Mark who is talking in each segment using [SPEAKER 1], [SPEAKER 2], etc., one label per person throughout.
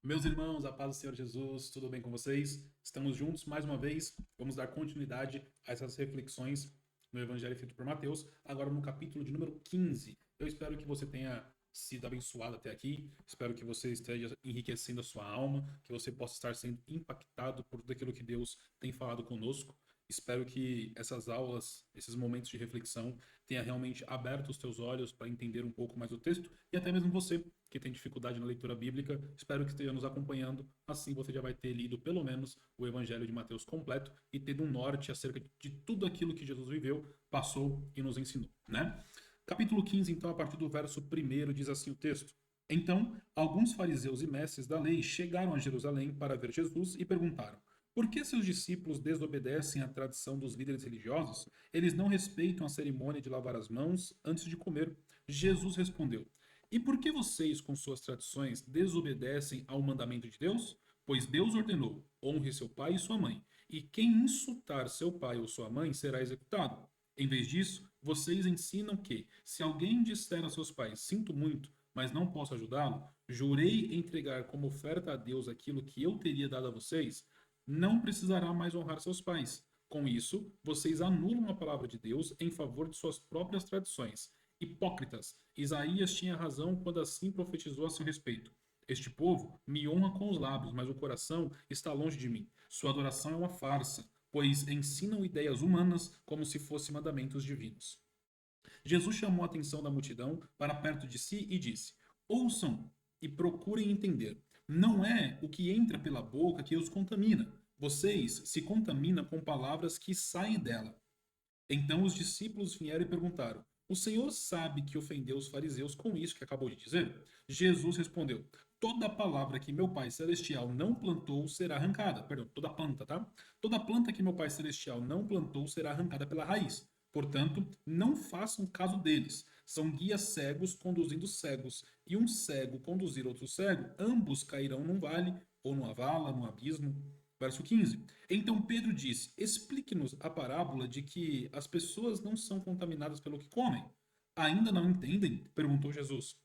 [SPEAKER 1] Meus irmãos, a paz do Senhor Jesus, tudo bem com vocês? Estamos juntos mais uma vez. Vamos dar continuidade a essas reflexões no Evangelho feito por Mateus, agora no capítulo de número 15. Eu espero que você tenha sido abençoado até aqui, espero que você esteja enriquecendo a sua alma, que você possa estar sendo impactado por tudo aquilo que Deus tem falado conosco. Espero que essas aulas, esses momentos de reflexão, tenha realmente aberto os teus olhos para entender um pouco mais o texto e até mesmo você que tem dificuldade na leitura bíblica, espero que esteja nos acompanhando. Assim você já vai ter lido pelo menos o Evangelho de Mateus completo e tendo um norte acerca de tudo aquilo que Jesus viveu, passou e nos ensinou, né? Capítulo 15, então, a partir do verso 1, diz assim o texto: Então, alguns fariseus e mestres da lei chegaram a Jerusalém para ver Jesus e perguntaram: Por que seus discípulos desobedecem à tradição dos líderes religiosos? Eles não respeitam a cerimônia de lavar as mãos antes de comer. Jesus respondeu: E por que vocês, com suas tradições, desobedecem ao mandamento de Deus? Pois Deus ordenou: honre seu pai e sua mãe, e quem insultar seu pai ou sua mãe será executado. Em vez disso, vocês ensinam que, se alguém disser a seus pais: Sinto muito, mas não posso ajudá-lo, jurei entregar como oferta a Deus aquilo que eu teria dado a vocês, não precisará mais honrar seus pais. Com isso, vocês anulam a palavra de Deus em favor de suas próprias tradições. Hipócritas, Isaías tinha razão quando assim profetizou a seu respeito. Este povo me honra com os lábios, mas o coração está longe de mim. Sua adoração é uma farsa, pois ensinam ideias humanas como se fossem mandamentos divinos. Jesus chamou a atenção da multidão para perto de si e disse: Ouçam e procurem entender. Não é o que entra pela boca que os contamina. Vocês se contaminam com palavras que saem dela. Então os discípulos vieram e perguntaram: O Senhor sabe que ofendeu os fariseus com isso que acabou de dizer? Jesus respondeu: Toda palavra que meu Pai Celestial não plantou será arrancada. Perdão, toda planta, tá? Toda planta que meu Pai Celestial não plantou será arrancada pela raiz. Portanto, não façam caso deles. São guias cegos conduzindo cegos, e um cego conduzir outro cego, ambos cairão num vale, ou numa vala, num abismo. Verso 15. Então Pedro disse: Explique-nos a parábola de que as pessoas não são contaminadas pelo que comem. Ainda não entendem? Perguntou Jesus.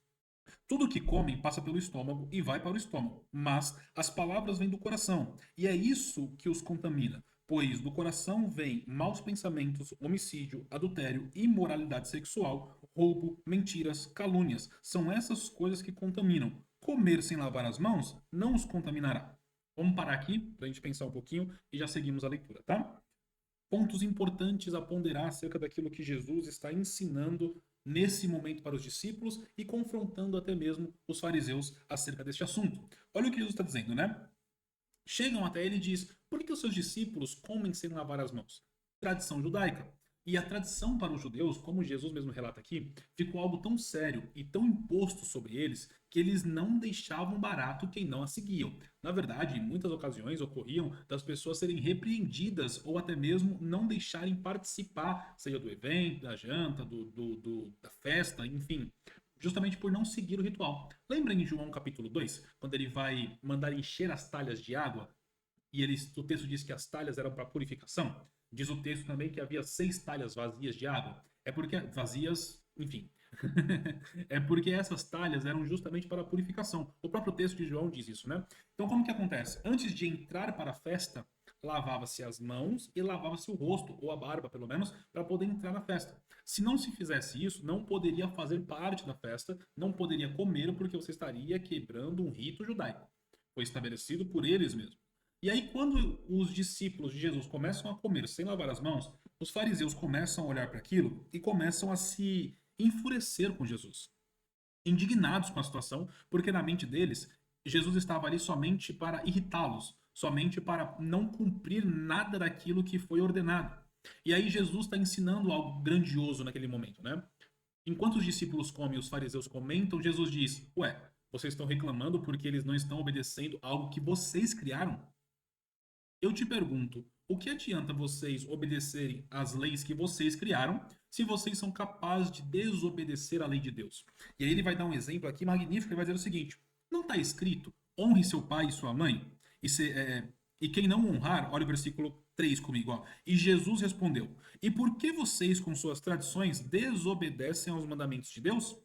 [SPEAKER 1] Tudo o que comem passa pelo estômago e vai para o estômago, mas as palavras vêm do coração, e é isso que os contamina, pois do coração vêm maus pensamentos, homicídio, adultério, imoralidade sexual, roubo, mentiras, calúnias. São essas coisas que contaminam. Comer sem lavar as mãos não os contaminará. Vamos parar aqui para a gente pensar um pouquinho e já seguimos a leitura, tá? Pontos importantes a ponderar acerca daquilo que Jesus está ensinando nesse momento para os discípulos e confrontando até mesmo os fariseus acerca deste assunto. Olha o que Jesus está dizendo, né? Chegam até ele e diz: Por que os seus discípulos comem sem lavar as mãos? Tradição judaica. E a tradição para os judeus, como Jesus mesmo relata aqui, ficou algo tão sério e tão imposto sobre eles que eles não deixavam barato quem não a seguiam. Na verdade, em muitas ocasiões ocorriam das pessoas serem repreendidas ou até mesmo não deixarem participar, seja do evento, da janta, da festa, enfim, justamente por não seguir o ritual. Lembra em João capítulo 2, quando ele vai mandar encher as talhas de água e o texto diz que as talhas eram para purificação? Diz o texto também que havia 6 talhas vazias de água. É porque vazias, enfim. É porque essas talhas eram justamente para a purificação. O próprio texto de João diz isso, né? Então, como que acontece? Antes de entrar para a festa, lavava-se as mãos e lavava-se o rosto, ou a barba, pelo menos, para poder entrar na festa. Se não se fizesse isso, não poderia fazer parte da festa, não poderia comer, porque você estaria quebrando um rito judaico. Foi estabelecido por eles mesmos. E aí, quando os discípulos de Jesus começam a comer sem lavar as mãos, os fariseus começam a olhar para aquilo e começam a se enfurecer com Jesus, indignados com a situação, porque na mente deles, Jesus estava ali somente para irritá-los, somente para não cumprir nada daquilo que foi ordenado. E aí Jesus está ensinando algo grandioso naquele momento, né? Enquanto os discípulos comem e os fariseus comentam, Jesus diz: Ué, vocês estão reclamando porque eles não estão obedecendo algo que vocês criaram? Eu te pergunto, o que adianta vocês obedecerem às leis que vocês criaram se vocês são capazes de desobedecer à lei de Deus? E aí ele vai dar um exemplo aqui magnífico, ele vai dizer o seguinte: não está escrito, honre seu pai e sua mãe? E quem não honrar, olha o versículo 3 comigo, ó. E Jesus respondeu: E por que vocês, com suas tradições, desobedecem aos mandamentos de Deus?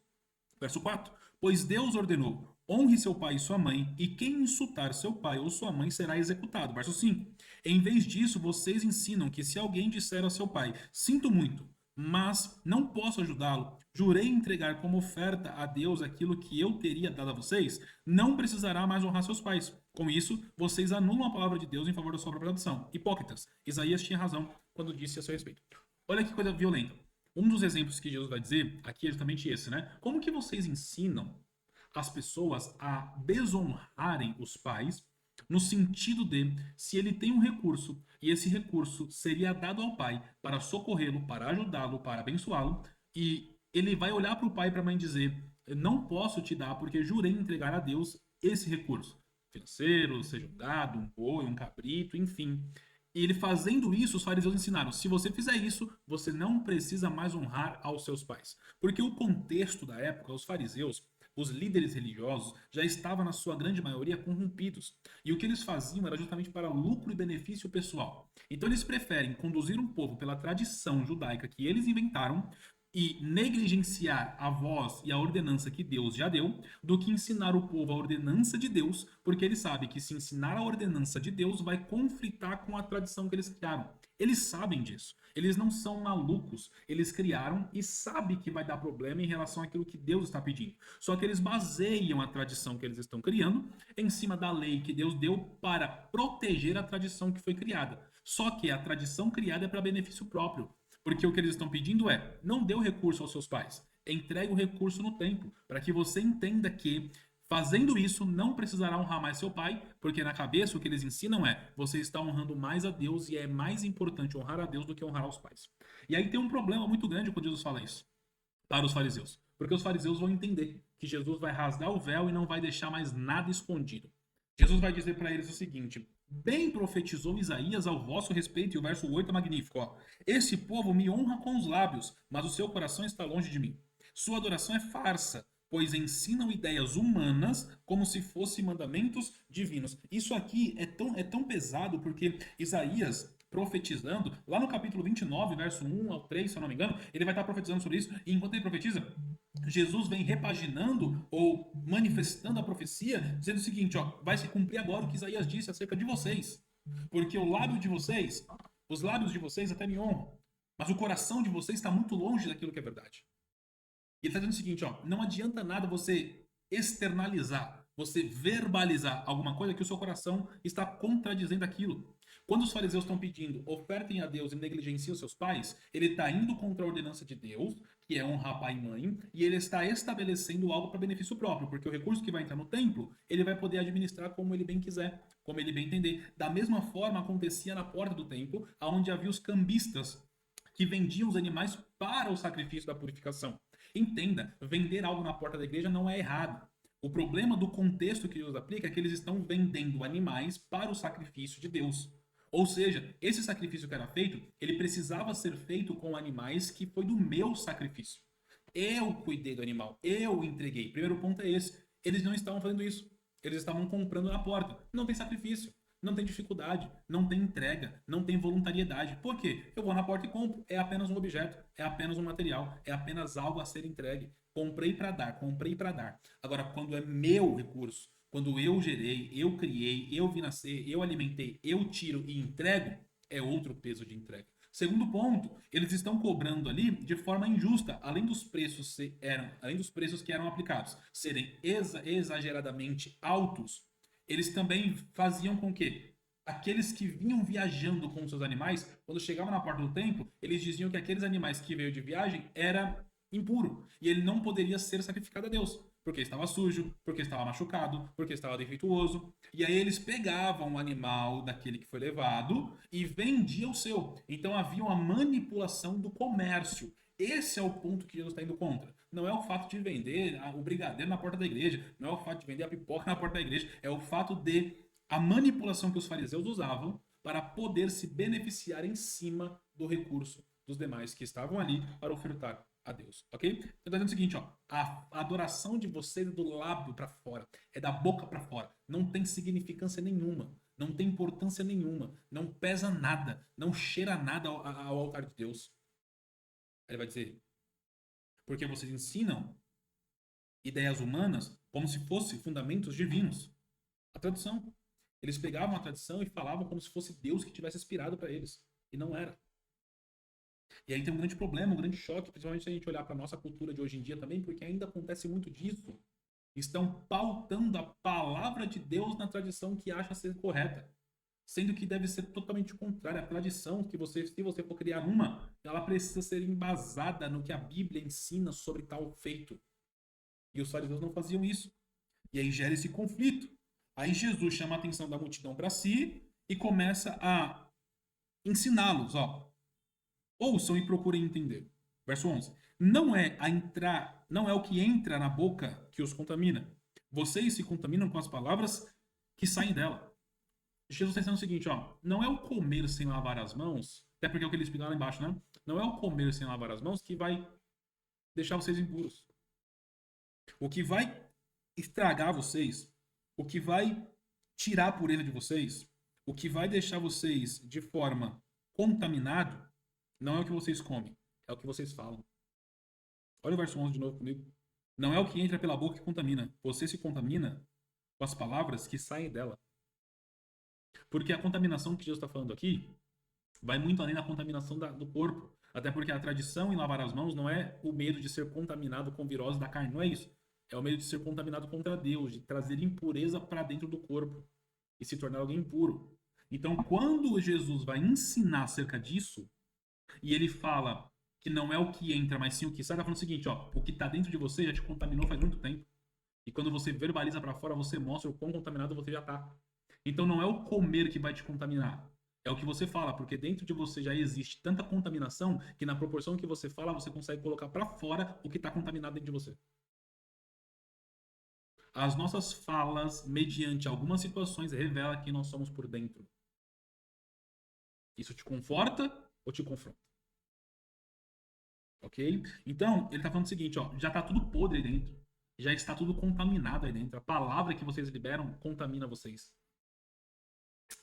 [SPEAKER 1] Verso 4: Pois Deus ordenou: Honre seu pai e sua mãe, e quem insultar seu pai ou sua mãe será executado. Verso 5. Em vez disso, vocês ensinam que se alguém disser a seu pai, sinto muito, mas não posso ajudá-lo, jurei entregar como oferta a Deus aquilo que eu teria dado a vocês, não precisará mais honrar seus pais. Com isso, vocês anulam a palavra de Deus em favor da sua própria tradição. Hipócritas. Isaías tinha razão quando disse a seu respeito. Olha que coisa violenta. Um dos exemplos que Jesus vai dizer aqui é justamente esse, né? Como que vocês ensinam as pessoas a desonrarem os pais, no sentido de, se ele tem um recurso e esse recurso seria dado ao pai para socorrê-lo, para ajudá-lo, para abençoá-lo, e ele vai olhar para o pai e para a mãe e dizer: não posso te dar porque jurei entregar a Deus esse recurso financeiro, seja um gado, um boi, um cabrito, enfim. E ele fazendo isso, os fariseus ensinaram: se você fizer isso, você não precisa mais honrar aos seus pais. Porque o contexto da época, os fariseus, os líderes religiosos, já estavam, na sua grande maioria, corrompidos. E o que eles faziam era justamente para lucro e benefício pessoal. Então eles preferem conduzir um povo pela tradição judaica que eles inventaram e negligenciar a voz e a ordenança que Deus já deu, do que ensinar o povo a ordenança de Deus, porque ele sabe que se ensinar a ordenança de Deus vai conflitar com a tradição que eles criaram. Eles sabem disso. Eles não são malucos. Eles criaram e sabem que vai dar problema em relação àquilo que Deus está pedindo. Só que eles baseiam a tradição que eles estão criando em cima da lei que Deus deu para proteger a tradição que foi criada. Só que a tradição criada é para benefício próprio. Porque o que eles estão pedindo é: não dê o recurso aos seus pais, entregue o recurso no templo, para que você entenda que, fazendo isso, não precisará honrar mais seu pai, porque na cabeça o que eles ensinam é: você está honrando mais a Deus e é mais importante honrar a Deus do que honrar os pais. E aí tem um problema muito grande quando Jesus fala isso para os fariseus, porque os fariseus vão entender que Jesus vai rasgar o véu e não vai deixar mais nada escondido. Jesus vai dizer para eles o seguinte: bem profetizou Isaías ao vosso respeito, e o verso 8 é magnífico. Ó. Esse povo me honra com os lábios, mas o seu coração está longe de mim. Sua adoração é farsa, pois ensinam ideias humanas como se fossem mandamentos divinos. Isso aqui é tão pesado porque Isaías, profetizando, lá no capítulo 29, verso 1 ao 3, se eu não me engano, ele vai estar profetizando sobre isso, e enquanto ele profetiza, Jesus vem repaginando ou manifestando a profecia, dizendo o seguinte: ó, vai se cumprir agora o que Isaías disse acerca de vocês, porque o lábio de vocês, os lábios de vocês até me honram, mas o coração de vocês está muito longe daquilo que é verdade. E ele está dizendo o seguinte: ó, não adianta nada você externalizar, você verbalizar alguma coisa que o seu coração está contradizendo aquilo. Quando os fariseus estão pedindo ofertem a Deus e negligenciem os seus pais, ele está indo contra a ordenança de Deus, que é honrar pai e mãe, e ele está estabelecendo algo para benefício próprio, porque o recurso que vai entrar no templo, ele vai poder administrar como ele bem quiser, como ele bem entender. Da mesma forma acontecia na porta do templo, onde havia os cambistas, que vendiam os animais para o sacrifício da purificação. Entenda, vender algo na porta da igreja não é errado. O problema do contexto que Deus aplica é que eles estão vendendo animais para o sacrifício de Deus. Ou seja, esse sacrifício que era feito, ele precisava ser feito com animais que foi do meu sacrifício. Eu cuidei do animal, eu entreguei. Primeiro ponto é esse. Eles não estavam fazendo isso. Eles estavam comprando na porta. Não tem sacrifício, não tem dificuldade, não tem entrega, não tem voluntariedade. Por quê? Eu vou na porta e compro. É apenas um objeto, é apenas um material, é apenas algo a ser entregue. Comprei para dar, comprei para dar. Agora, quando é meu recurso, quando eu gerei, eu criei, eu vi nascer, eu alimentei, eu tiro e entrego, é outro peso de entrega. Segundo ponto, eles estão cobrando ali de forma injusta, além dos preços que eram aplicados serem exageradamente altos, eles também faziam com que aqueles que vinham viajando com seus animais, quando chegavam na porta do templo, eles diziam que aqueles animais que veio de viagem era impuro e ele não poderia ser sacrificado a Deus, porque estava sujo, porque estava machucado, porque estava defeituoso. E aí eles pegavam o animal daquele que foi levado e vendiam o seu. Então havia uma manipulação do comércio. Esse é o ponto que Jesus está indo contra. Não é o fato de vender o brigadeiro na porta da igreja, não é o fato de vender a pipoca na porta da igreja, é o fato de a manipulação que os fariseus usavam para poder se beneficiar em cima do recurso dos demais que estavam ali para ofertar a Deus, ok? Então tá dizendo o seguinte, ó, a adoração de vocês é do lábio para fora, é da boca para fora, não tem significância nenhuma, não tem importância nenhuma, não pesa nada, não cheira nada ao altar de Deus. Ele vai dizer, porque vocês ensinam ideias humanas como se fosse fundamentos divinos. A tradição. Eles pegavam a tradição e falavam como se fosse Deus que tivesse inspirado para eles. E não era. E aí tem um grande problema, um grande choque, principalmente se a gente olhar para a nossa cultura de hoje em dia também, porque ainda acontece muito disso. Estão pautando a palavra de Deus na tradição que acha ser correta. Sendo que deve ser totalmente contrária. A tradição, que você, se você for criar uma, ela precisa ser embasada no que a Bíblia ensina sobre tal feito. E os fariseus não faziam isso. E aí gera esse conflito. Aí Jesus chama a atenção da multidão para si e começa a ensiná-los, ó. Ouçam e procurem entender. Verso 11. Não é o que entra na boca que os contamina. Vocês se contaminam com as palavras que saem dela. Jesus está dizendo o seguinte, ó, não é o comer sem lavar as mãos, até porque é o que ele explica lá embaixo, né? Não é o comer sem lavar as mãos que vai deixar vocês impuros. O que vai estragar vocês, o que vai tirar a pureza de vocês, o que vai deixar vocês de forma contaminado, não é o que vocês comem, é o que vocês falam. Olha o verso 11 de novo comigo. Não é o que entra pela boca que contamina. Você se contamina com as palavras que saem dela. Porque a contaminação que Jesus está falando aqui vai muito além da contaminação do corpo. Até porque a tradição em lavar as mãos não é o medo de ser contaminado com virose da carne, não é isso. É o medo de ser contaminado contra Deus, de trazer impureza para dentro do corpo e se tornar alguém impuro. Então, quando Jesus vai ensinar acerca disso, e ele fala que não é o que entra, mas sim o que sai, tá falando o seguinte, ó, o que está dentro de você já te contaminou faz muito tempo. E quando você verbaliza para fora, você mostra o quão contaminado você já está. Então não é o comer que vai te contaminar. É o que você fala, porque dentro de você já existe tanta contaminação que na proporção que você fala, você consegue colocar para fora o que está contaminado dentro de você. As nossas falas, mediante algumas situações, revela quem nós somos por dentro. Isso te conforta ou te confronta? Ok? Então, ele está falando o seguinte, ó, já está tudo podre aí dentro. Já está tudo contaminado aí dentro. A palavra que vocês liberam contamina vocês.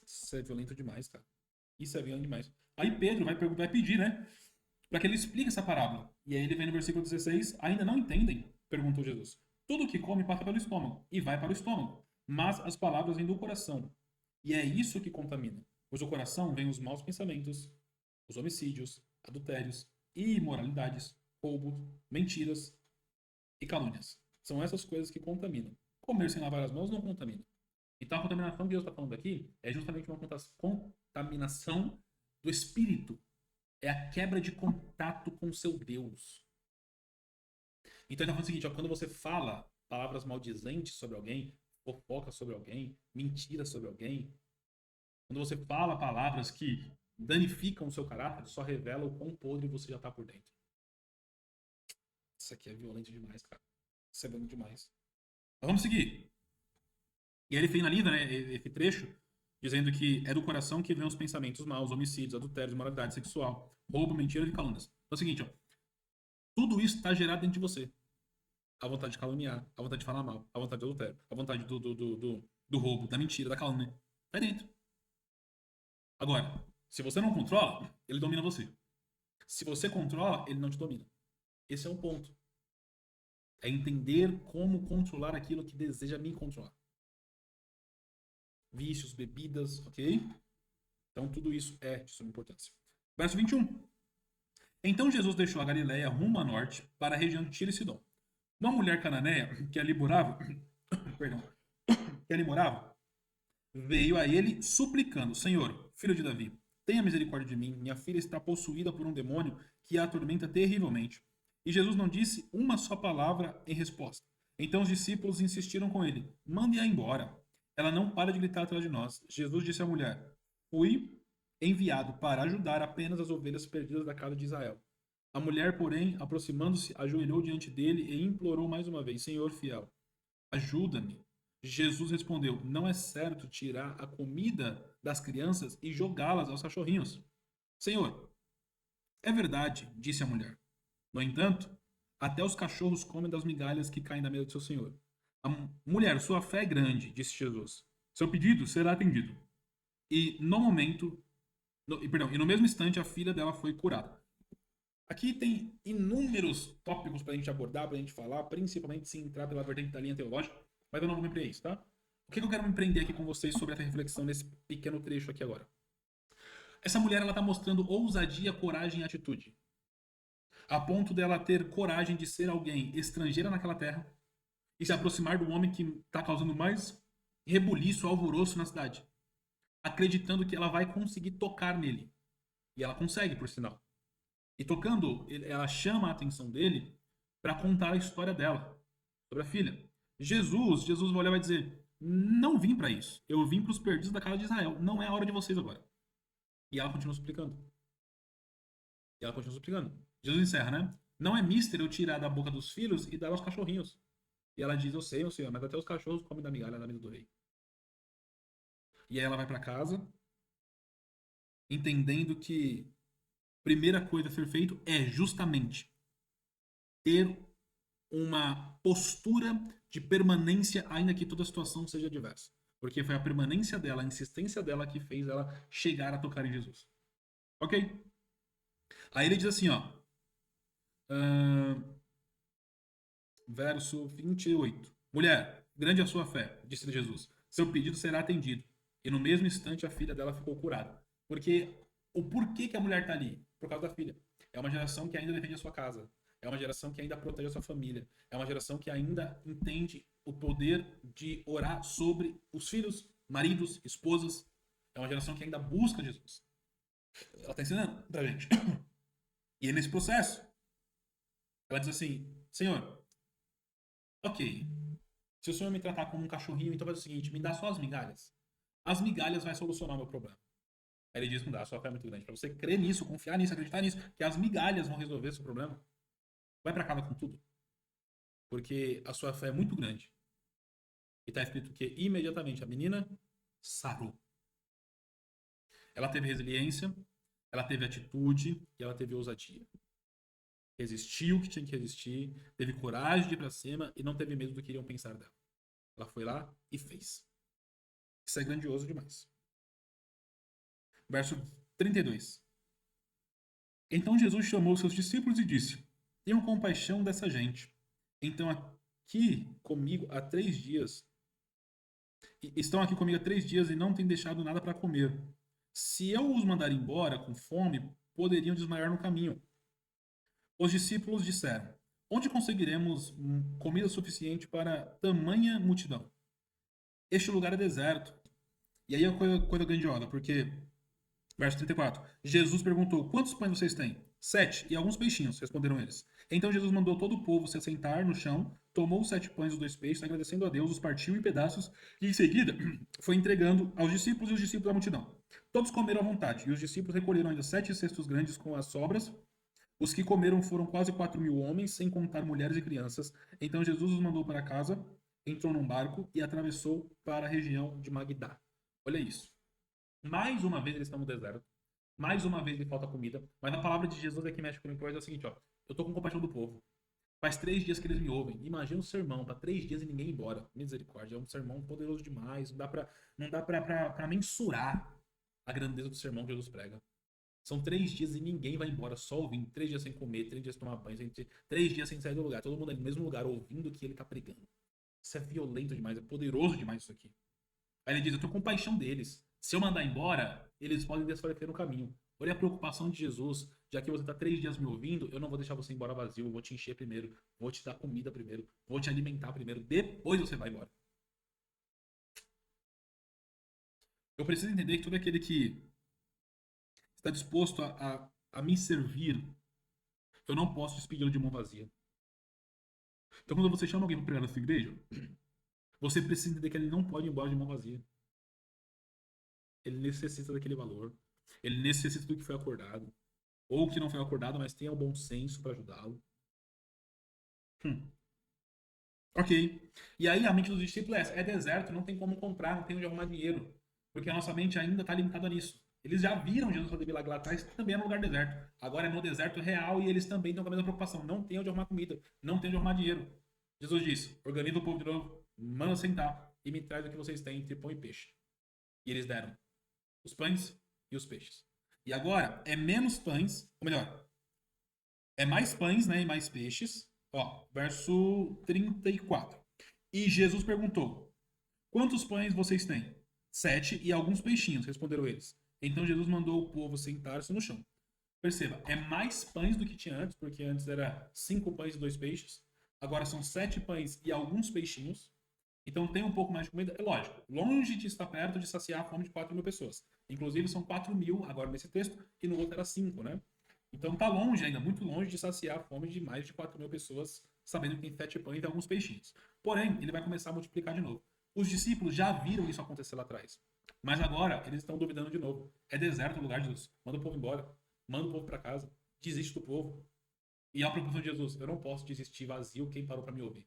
[SPEAKER 1] Isso é violento demais, cara. Isso é violento demais. Aí Pedro vai pedir, né? Para que ele explique essa parábola. E aí ele vem no versículo 16. Ainda não entendem? Perguntou Jesus. Tudo que come passa pelo estômago e vai para o estômago. Mas as palavras vêm do coração. E é isso que contamina. Pois do coração vêm os maus pensamentos, os homicídios, adultérios, imoralidades, roubos, mentiras e calúnias. São essas coisas que contaminam. Comer sem lavar as mãos não contamina. Então a contaminação que Deus está falando aqui é justamente uma contaminação do espírito. É a quebra de contato com o seu Deus. Então ele está falando o seguinte, ó, quando você fala palavras maldizentes sobre alguém, fofoca sobre alguém, mentira sobre alguém, quando você fala palavras que danificam o seu caráter, só revela o quão podre você já está por dentro. Isso aqui é violento demais, cara. Isso é violento demais. Mas vamos seguir. E aí ele finaliza, né, esse trecho dizendo que é do coração que vêm os pensamentos maus, homicídios, adultérios, imoralidade sexual, roubo, mentira e calúnias. Então é o seguinte, ó, tudo isso está gerado dentro de você. A vontade de caluniar, a vontade de falar mal, a vontade do adultério, a vontade do roubo, da mentira, da calúnia. Tá dentro. Agora, se você não controla, ele domina você. Se você controla, ele não te domina. Esse é o ponto. É entender como controlar aquilo que deseja me controlar. Vícios, bebidas, ok? Então tudo isso é de suma importância. Verso 21. Então Jesus deixou a Galiléia rumo a norte para a região de Tiro e Sidom. Uma mulher cananeia que ali morava, perdão, que ali morava, veio a ele suplicando: Senhor, filho de Davi, tenha misericórdia de mim. Minha filha está possuída por um demônio que a atormenta terrivelmente. E Jesus não disse uma só palavra em resposta. Então os discípulos insistiram com ele: mande-a embora. Ela não para de gritar atrás de nós. Jesus disse à mulher: fui enviado para ajudar apenas as ovelhas perdidas da casa de Israel. A mulher, porém, aproximando-se, ajoelhou diante dele e implorou mais uma vez: Senhor fiel, ajuda-me. Jesus respondeu: não é certo tirar a comida das crianças e jogá-las aos cachorrinhos. Senhor, é verdade, disse a mulher. No entanto, até os cachorros comem das migalhas que caem da mesa de seu senhor. A mulher, sua fé é grande, disse Jesus. Seu pedido será atendido. E no momento, e no mesmo instante, a filha dela foi curada. Aqui tem inúmeros tópicos para a gente abordar, para a gente falar, principalmente se entrar pela vertente da linha teológica, mas eu não vou me prender a isso, tá? O que eu quero me prender aqui com vocês sobre essa reflexão nesse pequeno trecho aqui agora? Essa mulher, ela tá mostrando ousadia, coragem e atitude, a ponto dela ter coragem de ser alguém estrangeira naquela terra e se aproximar do homem que está causando mais rebuliço, alvoroço na cidade, acreditando que ela vai conseguir tocar nele. E ela consegue, por sinal. E tocando, ela chama a atenção dele para contar a história dela, sobre a filha. Jesus vai olhar e vai dizer: Não vim para isso. Eu vim para os perdidos da casa de Israel. Não é a hora de vocês agora. E ela continua explicando. E ela continua explicando. Jesus encerra, né? Não é mister eu tirar da boca dos filhos e dar aos cachorrinhos. E ela diz: Eu sei, meu senhor, mas até os cachorros comem da migalha da mesa do rei. E aí ela vai para casa, entendendo que a primeira coisa a ser feito é justamente ter uma postura de permanência, ainda que toda a situação seja adversa. Porque foi a permanência dela, a insistência dela que fez ela chegar a tocar em Jesus. Ok? Aí ele diz assim, ó. Verso 28. Mulher, grande é a sua fé, disse Jesus. Seu pedido será atendido. E no mesmo instante a filha dela ficou curada. Porque o porquê que a mulher está ali? Por causa da filha. É uma geração que ainda defende a sua casa. É uma geração que ainda protege a sua família. É uma geração que ainda entende o poder de orar sobre os filhos, maridos, esposas. É uma geração que ainda busca Jesus. Ela está ensinando pra gente. E é nesse processo, ela diz assim: Senhor, ok, se o senhor me tratar como um cachorrinho, então faz o seguinte, me dá só as migalhas. As migalhas vai solucionar o meu problema. Aí ele diz, não dá, a sua fé é muito grande. Para você crer nisso, confiar nisso, acreditar nisso, que as migalhas vão resolver seu problema, vai para casa com tudo. Porque a sua fé é muito grande. E está escrito que imediatamente a menina sarou. Ela teve resiliência, ela teve atitude e ela teve ousadia. Resistiu o que tinha que resistir, teve coragem de ir para cima e não teve medo do que iriam pensar dela. Ela foi lá e fez. Isso é grandioso demais. Verso 32. Então Jesus chamou seus discípulos e disse: Tenham compaixão dessa gente. Então aqui comigo há 3 dias. Estão aqui comigo há 3 dias e não têm deixado nada para comer. Se eu os mandar embora com fome, poderiam desmaiar no caminho. Os discípulos disseram: Onde conseguiremos comida suficiente para tamanha multidão? Este lugar é deserto. E aí é coisa grandiosa, porque verso 34. Jesus perguntou: Quantos pães vocês têm? 7, e alguns peixinhos, responderam eles. Então Jesus mandou todo o povo se assentar no chão, tomou os 7 pães e os 2 peixes, agradecendo a Deus, os partiu em pedaços, e em seguida foi entregando aos discípulos e os discípulos à multidão. Todos comeram à vontade, e os discípulos recolheram ainda 7 cestos grandes com as sobras. Os que comeram foram quase 4.000 homens, sem contar mulheres e crianças. Então Jesus os mandou para casa, entrou num barco e atravessou para a região de Magdá. Olha isso. Mais uma vez eles estão no deserto. Mais uma vez lhe falta comida. Mas a palavra de Jesus é que mexe comigo, é o seguinte, ó. Eu tô com compaixão do povo. Faz 3 dias que eles me ouvem. Imagina um sermão para 3 dias e ninguém ir embora. Misericórdia. É um sermão poderoso demais. Não dá pra mensurar a grandeza do sermão que Jesus prega. São 3 dias e ninguém vai embora só ouvindo. 3 dias sem comer, 3 dias sem tomar banho, 3 dias sem sair do lugar. Todo mundo ali no mesmo lugar ouvindo o que ele tá pregando. Isso é violento demais, é poderoso demais isso aqui. Aí ele diz: Eu tenho compaixão deles. Se eu mandar embora, eles podem desfalecer no caminho. Olha a preocupação de Jesus. Já que você está 3 dias me ouvindo, eu não vou deixar você embora vazio. Eu vou te encher primeiro. Vou te dar comida primeiro. Vou te alimentar primeiro. Depois você vai embora. Eu preciso entender que todo aquele que está disposto a me servir, eu não posso despedi-lo de mão vazia. Então, quando você chama alguém para pregar na sua igreja, você precisa entender que ele não pode ir embora de mão vazia. Ele necessita daquele valor. Ele necessita do que foi acordado. Ou que não foi acordado, mas tenha o bom senso para ajudá-lo. Ok. E aí a mente dos discípulos é essa: é deserto, não tem como comprar, não tem onde arrumar dinheiro. Porque a nossa mente ainda está limitada nisso. Eles já viram Jesus fazer milagre lá atrás, também é no lugar deserto. Agora é no deserto real e eles também estão com a mesma preocupação. Não tem onde arrumar comida, não tem onde arrumar dinheiro. Jesus disse: organiza o povo de novo, manda sentar e me traz o que vocês têm entre pão e peixe. E eles deram os pães e os peixes. E agora é menos pães, ou melhor, É mais pães, né, e mais peixes. Ó, verso 34. E Jesus perguntou: quantos pães vocês têm? 7 e alguns peixinhos, responderam eles. Então Jesus mandou o povo sentar-se no chão. Perceba, é mais pães do que tinha antes, porque antes era 5 pães e 2 peixes. Agora são 7 pães e alguns peixinhos. Então tem um pouco mais de comida. É lógico, longe de estar perto de saciar a fome de 4 mil pessoas. Inclusive são 4 mil agora nesse texto, e no outro era 5, né? Então tá longe ainda, muito longe de saciar a fome de mais de 4 mil pessoas, sabendo que tem 7 pães e alguns peixinhos. Porém, ele vai começar a multiplicar de novo. Os discípulos já viram isso acontecer lá atrás. Mas agora eles estão duvidando de novo. É deserto o lugar de Jesus. Manda o povo embora. Manda o povo para casa. Desiste do povo. E a proposta de Jesus: eu não posso desistir vazio quem parou para me ouvir.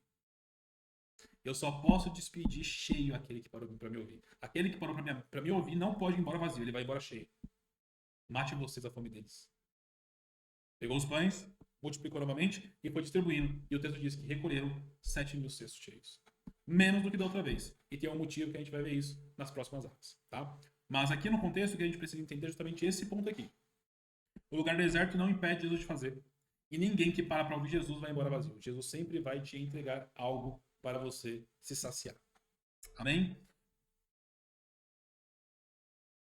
[SPEAKER 1] Eu só posso despedir cheio aquele que parou para me ouvir. Aquele que parou para me ouvir não pode ir embora vazio, ele vai embora cheio. Mate vocês a fome deles. Pegou os pães, multiplicou novamente e foi distribuindo. E o texto diz que recolheram 7 mil cestos cheios. Menos do que da outra vez. E tem um motivo que a gente vai ver isso nas próximas aulas, tá? Mas aqui no contexto, o que a gente precisa entender é justamente esse ponto aqui. O lugar deserto não impede Jesus de fazer. E ninguém que para ouvir Jesus vai embora vazio. Jesus sempre vai te entregar algo para você se saciar. Amém?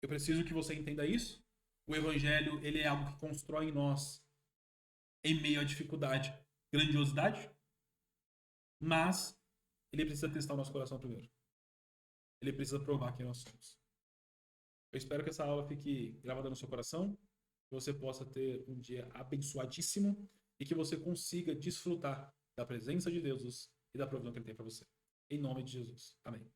[SPEAKER 1] Eu preciso que você entenda isso. O evangelho, ele é algo que constrói em nós, em meio à dificuldade, grandiosidade, mas ele precisa testar o nosso coração primeiro. Ele precisa provar quem nós somos. Eu espero que essa aula fique gravada no seu coração, que você possa ter um dia abençoadíssimo e que você consiga desfrutar da presença de Deus e da provisão que Ele tem para você. Em nome de Jesus. Amém.